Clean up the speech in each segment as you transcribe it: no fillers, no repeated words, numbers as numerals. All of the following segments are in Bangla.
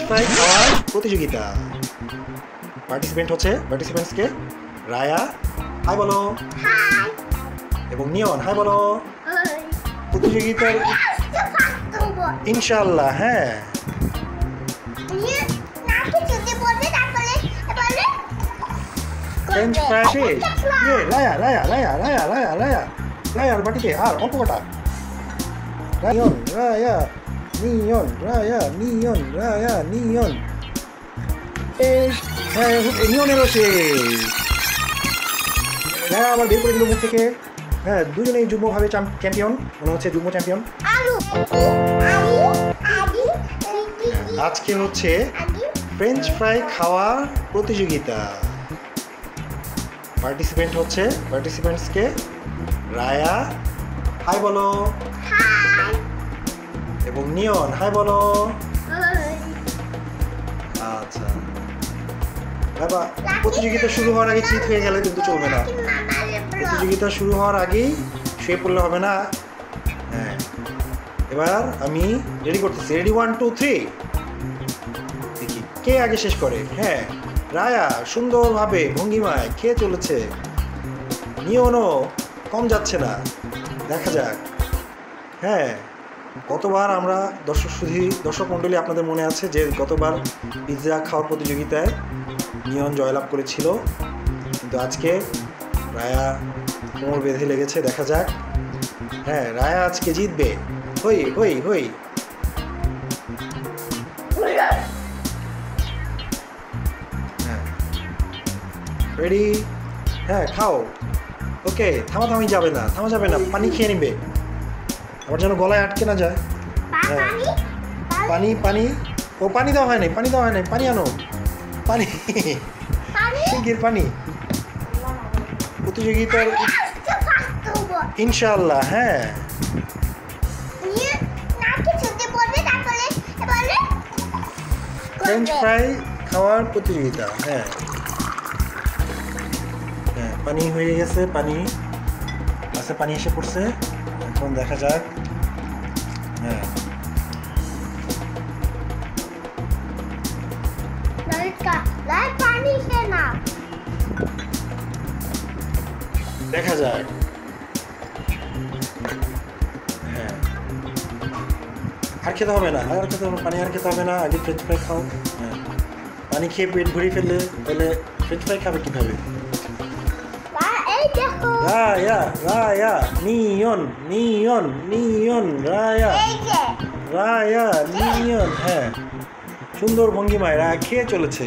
ফ্রাই খাওয়ার প্রতিযোগিতা। পার্টিসিপেন্টসকে রায়া হাই বলো, এবং নিয়ন হাই বলো। প্রতিযোগিতার ইনশাআল্লাহ। হ্যাঁ, ফ্রেঞ্চ ফ্রাই শেষ। রায়ার বাটিতে আর অল্প কটা। নিয়ন নিয়নেরও শেষ। রায়া আবার বের করে দিল মুখ থেকে। হ্যাঁ, দুজনেই যুগ্মভাবে চ্যাম্পিয়ন, মনে হচ্ছে যুগ্ম চ্যাম্পিয়ন। আজকে হচ্ছে ফ্রেঞ্চ ফ্রাই খাওয়ার প্রতিযোগিতা। পার্টিসিপেন্টসকে রায়া হাই বলো, এবং নিয়ন হাই বলো। আচ্ছা বাবা, প্রতিযোগিতা শুরু হওয়ার আগে চিৎ হয়ে গেলে কিন্তু চলবে না। প্রতিযোগিতা শুরু হওয়ার আগেই শুয়ে পড়লে হবে না। হ্যাঁ, এবার আমি রেডি করতেছি। রেডি 1 2 3, দেখি কে আগে শেষ করে। হ্যাঁ, রায়া সুন্দরভাবে ভঙ্গিমায় খেয়ে চলেছে, নিয়নও কম যাচ্ছে না। দেখা যাক। হ্যাঁ, গতবার আমরা দর্শক মণ্ডলী আপনাদের মনে আছে যে গতবার পিৎজা খাওয়ার প্রতিযোগিতায় নিয়ন জয়লাভ করেছিল, কিন্তু আজকে রায়া কোমর বেঁধে লেগেছে। দেখা যাক। হ্যাঁ, রায়া আজকে জিতবে। হই হই হই। হ্যাঁ, রেডি। হ্যাঁ, খাও। ওকে, থামা যাবে না, পানি খেয়ে নিবে, আবার যেন গলায় আটকে না যায়। হ্যাঁ, পানি। ও পানি দেওয়া হয় নাই, পানি আনো, পানি শিগগির পানি। প্রতিযোগিতার ইনশাআল্লাহ। হ্যাঁ, ফ্রেঞ্চ ফ্রাই খাওয়ার প্রতিযোগিতা। হ্যাঁ, পানি হয়ে গেছে, পানি এসে পড়ছে। এখন দেখা যাক। হ্যাঁ, দেখা যাক। হ্যাঁ, আর খেতে হবে না, পানি আর খেতে হবে না। আগে ফ্রেঞ্চ ফ্রাই খাও। হ্যাঁ, পানি খেয়ে পেট ভরিয়ে ফেললে তাহলে ফ্রেঞ্চ ফ্রাই খাবে কীভাবে? রায়া নিয়ন রায়া নিয়ন। হ্যাঁ, সুন্দর ভঙ্গিমায় রায়া খেয়ে চলেছে,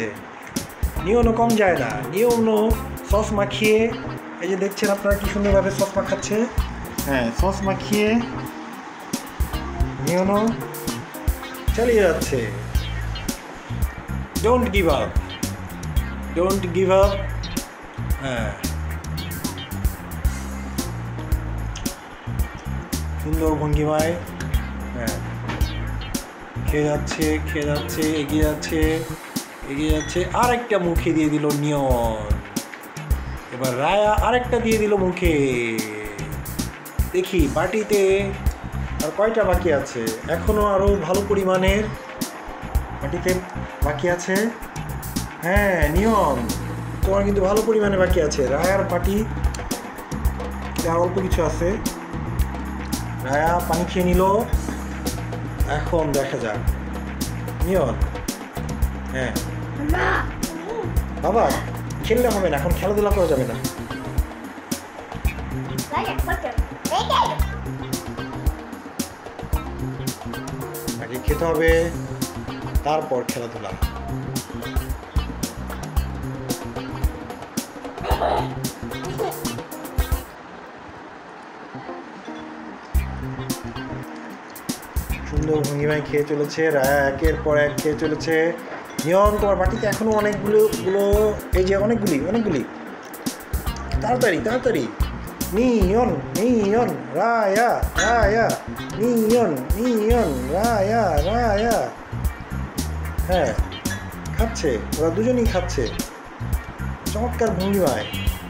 নিয়নও কম যায় না। নিয়নও সস মাখিয়ে, এই যে দেখছেন আপনারা কি সুন্দরভাবে সস মাখাচ্ছে। হ্যাঁ, সস মাখিয়ে নিয়নও চালিয়ে যাচ্ছে। Don't give up. হ্যাঁ, সুন্দর ভঙ্গিমায়। হ্যাঁ, খেয়ে যাচ্ছে, এগিয়ে যাচ্ছে। আরেকটা মুখে দিয়ে দিল নিয়ন। এবার রায়া আরেকটা দিয়ে দিল মুখে। দেখি বাটিতে আর কয়টা বাকি আছে। এখনো আরো ভালো পরিমাণের বাটিতে বাকি আছে। হ্যাঁ, নিয়ন তোমার কিন্তু ভালো পরিমাণে বাকি আছে। রায়ার বাটি আর অল্প কিছু আছে। রায়া পানি খেয়ে নিল। এখন দেখা যাক নিয়ন। হ্যাঁ বাবা, খেললে হবে না, এখন খেলাধুলা করা যাবে না। আগে খেতে হবে, তারপর খেলাধুলা। সুন্দর ভঙ্গিমায় খেয়ে চলেছে রায়া, একের পর এক খেয়ে চলেছে। নিয়ন তোমার বাটিতে এখনো অনেকগুলো, এই যে অনেকগুলি। তাড়াতাড়ি। নিয়ন রায়া নিয়ন রায়া। হ্যাঁ, খাচ্ছে, ওরা দুজনেই খাচ্ছে চমৎকার ভঙ্গিমায়।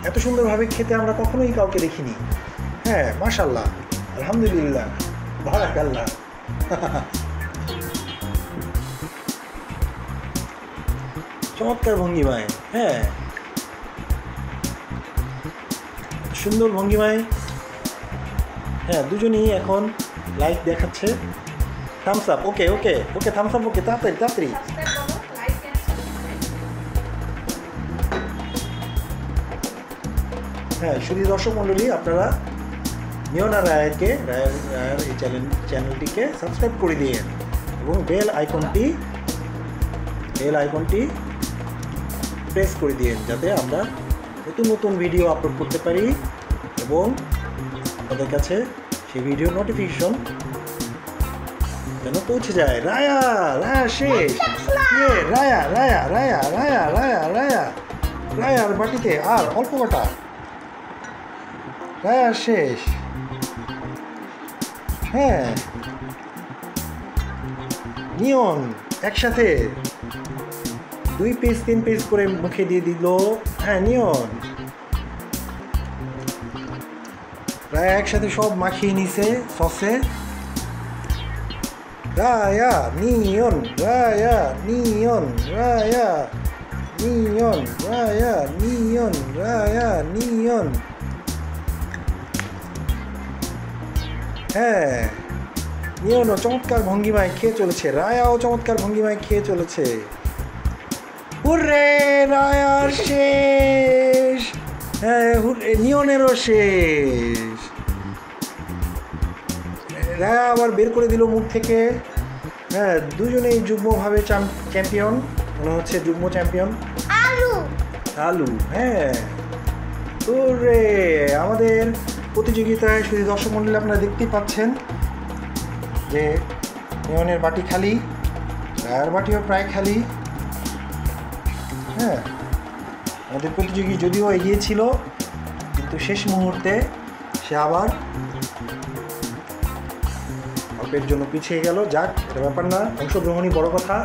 এত সুন্দরভাবে খেতে আমরা কখনোই কাউকে দেখিনি। হ্যাঁ, মাশাআল্লাহ, আলহামদুলিল্লাহ, বারাকাল্লাহ। চমৎকার ভঙ্গিমায়, হ্যাঁ, সুন্দর ভঙ্গিমায়। হ্যাঁ, দুজনই এখন লাইক দেখাচ্ছে। থামস আপ, ওকে ওকে ওকে, থামস আপ, ওকে, তাড়াতাড়ি তাড়াতাড়ি। হ্যাঁ, শুধু দর্শক মণ্ডলী, আপনারা নিয়ন আর রায়ার এই চ্যানেলটিকে সাবস্ক্রাইব করে দিন এবং বেল আইকনটি প্রেস করে দিন, যাতে আমরা নতুন নতুন ভিডিও আপলোড করতে পারি এবং আপনাদের কাছে সেই ভিডিও নোটিফিকেশন যেন পৌঁছে যায়। রায়া শেষ, রায়ার বাটিতে আর অল্প কটা, রায়া শেষ। হ্যাঁ, নিয়ন একসাথে 2 পিস 3 পিস করে মুখে দিয়ে দিল। হ্যাঁ, নিয়ন রায়া একসাথে সব মাখিয়ে নিছে সসে। রায়া নিয়ন, রায়া নিয়ন, রায়া নিয়ন, রায়া নিয়ন, রায়া নিয়ন। হ্যাঁ, নিয়নও চমৎকার ভঙ্গিমায় খেয়ে চলেছে, রায়াও চমৎকার ভঙ্গিমায় খেয়ে চলেছে। হুররে, রায়ার শেষ। হ্যাঁ, নিয়নেরও শেষ। রায়া আবার বের করে দিল মুখ থেকে। হ্যাঁ, দুজনেই যুগ্মভাবে চ্যাম্পিয়ন, মনে হচ্ছে যুগ্ম চ্যাম্পিয়ন। আলু, হ্যাঁ। হুররে, আমাদের প্রতিযোগিতায় শুধু দর্শক মণ্ডলী আপনারা দেখতেই পাচ্ছেন যে নিয়নের বাটি খালি, রায়ার বাটিও প্রায় খালি। হ্যাঁ, আমাদের প্রতিযোগী যদিও এগিয়ে ছিল, কিন্তু শেষ মুহূর্তে সে আবার অল্পের জন্য পিছিয়ে গেল। যাক, এটা ব্যাপার না, অংশগ্রহণই বড় কথা।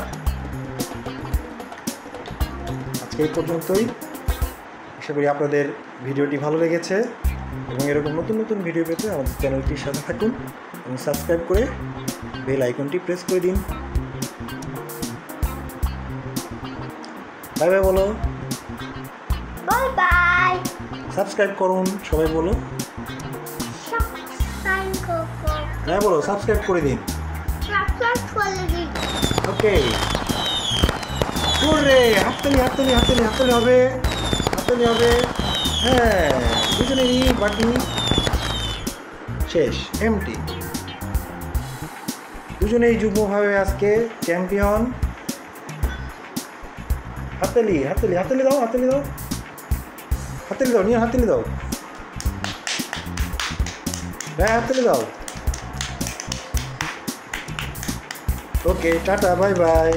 আজকে এই পর্যন্তই। আশা করি আপনাদের ভিডিওটি ভালো লেগেছে এবং এরকম নতুন নতুন ভিডিও পেতে আমাদের চ্যানেলটির সাথে থাকুন এবং সাবস্ক্রাইব করে বেল আইকনটি প্রেস করে দিন। বাই বাই বলো। Bye bye. সাবস্ক্রাইব করুন, সবাই বলো। হ্যাঁ বলো, সাবস্ক্রাইব করে দিন। ওকে, ওরে, হাততালি হাততালি হাততালি হাততালি হবে, হাততালি হবে। হ্যাঁ, দুজনেরই বাটি শেষ, এমটি। দুজনেই যুগ্মভাবে আজকে চ্যাম্পিয়ন। হাততালি হাততালি হাততালি দাও, হাততালি দাও, হাততালি দাও, নিয়ে হাততালি দাও। হ্যাঁ, হাততালি দাও। ওকে, টাটা, বাই বাই।